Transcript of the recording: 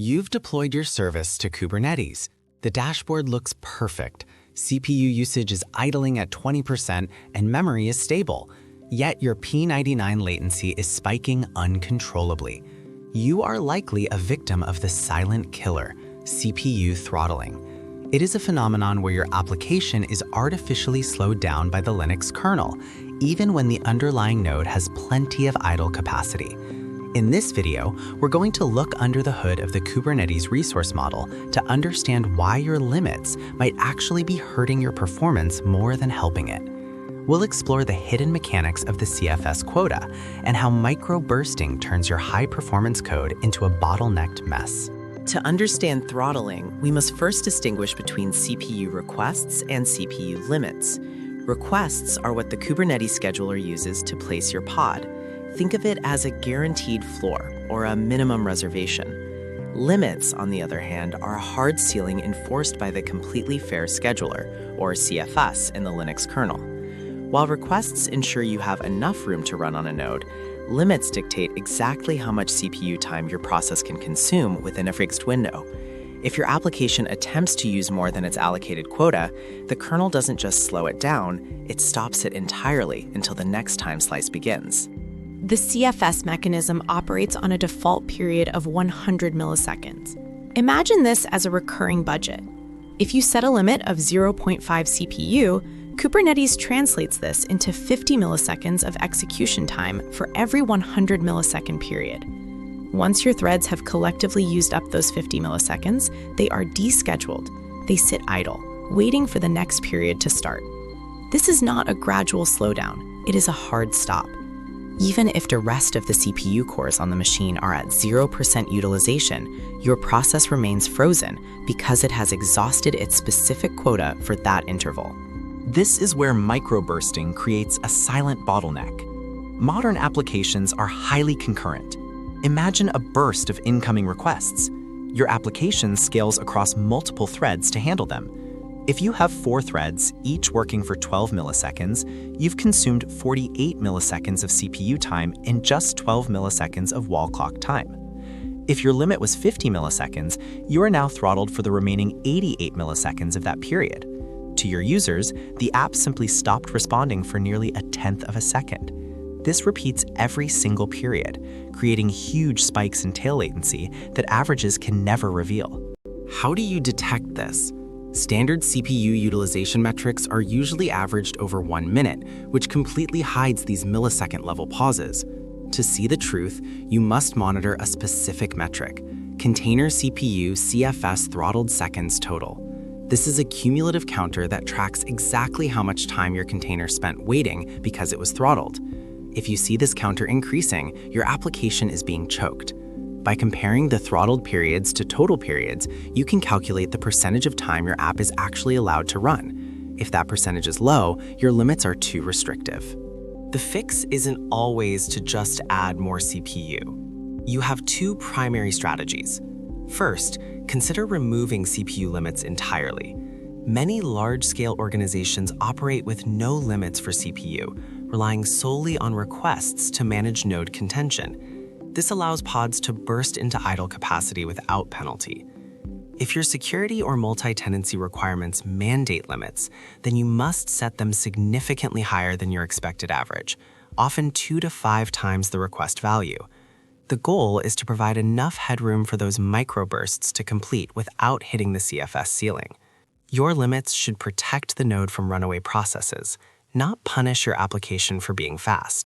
You've deployed your service to Kubernetes. The dashboard looks perfect. CPU usage is idling at 20% and memory is stable. Yet your P99 latency is spiking uncontrollably. You are likely a victim of the silent killer, CPU throttling. It is a phenomenon where your application is artificially slowed down by the Linux kernel, even when the underlying node has plenty of idle capacity. In this video, we're going to look under the hood of the Kubernetes resource model to understand why your limits might actually be hurting your performance more than helping it. We'll explore the hidden mechanics of the CFS quota and how micro-bursting turns your high-performance code into a bottlenecked mess. To understand throttling, we must first distinguish between CPU requests and CPU limits. Requests are what the Kubernetes scheduler uses to place your pod. Think of it as a guaranteed floor or a minimum reservation. Limits, on the other hand, are a hard ceiling enforced by the Completely Fair Scheduler, or CFS, in the Linux kernel. While requests ensure you have enough room to run on a node, limits dictate exactly how much CPU time your process can consume within a fixed window. If your application attempts to use more than its allocated quota, the kernel doesn't just slow it down, it stops it entirely until the next time slice begins. The CFS mechanism operates on a default period of 100 milliseconds. Imagine this as a recurring budget. If you set a limit of 0.5 CPU, Kubernetes translates this into 50 milliseconds of execution time for every 100 millisecond period. Once your threads have collectively used up those 50 milliseconds, they are descheduled. They sit idle, waiting for the next period to start. This is not a gradual slowdown, it is a hard stop. Even if the rest of the CPU cores on the machine are at 0% utilization, your process remains frozen because it has exhausted its specific quota for that interval. This is where microbursting creates a silent bottleneck. Modern applications are highly concurrent. Imagine a burst of incoming requests. Your application scales across multiple threads to handle them. If you have 4 threads, each working for 12 milliseconds, you've consumed 48 milliseconds of CPU time in just 12 milliseconds of wall clock time. If your limit was 50 milliseconds, you are now throttled for the remaining 88 milliseconds of that period. To your users, the app simply stopped responding for nearly a tenth of a second. This repeats every single period, creating huge spikes in tail latency that averages can never reveal. How do you detect this? Standard CPU utilization metrics are usually averaged over 1 minute, which completely hides these millisecond-level pauses. To see the truth, you must monitor a specific metric: container CPU CFS throttled seconds total. This is a cumulative counter that tracks exactly how much time your container spent waiting because it was throttled. If you see this counter increasing, your application is being choked. By comparing the throttled periods to total periods, you can calculate the percentage of time your app is actually allowed to run. If that percentage is low, your limits are too restrictive. The fix isn't always to just add more CPU. You have 2 primary strategies. First, consider removing CPU limits entirely. Many large-scale organizations operate with no limits for CPU, relying solely on requests to manage node contention. This allows pods to burst into idle capacity without penalty. If your security or multi-tenancy requirements mandate limits, then you must set them significantly higher than your expected average, often 2 to 5 times the request value. The goal is to provide enough headroom for those microbursts to complete without hitting the CFS ceiling. Your limits should protect the node from runaway processes, not punish your application for being fast.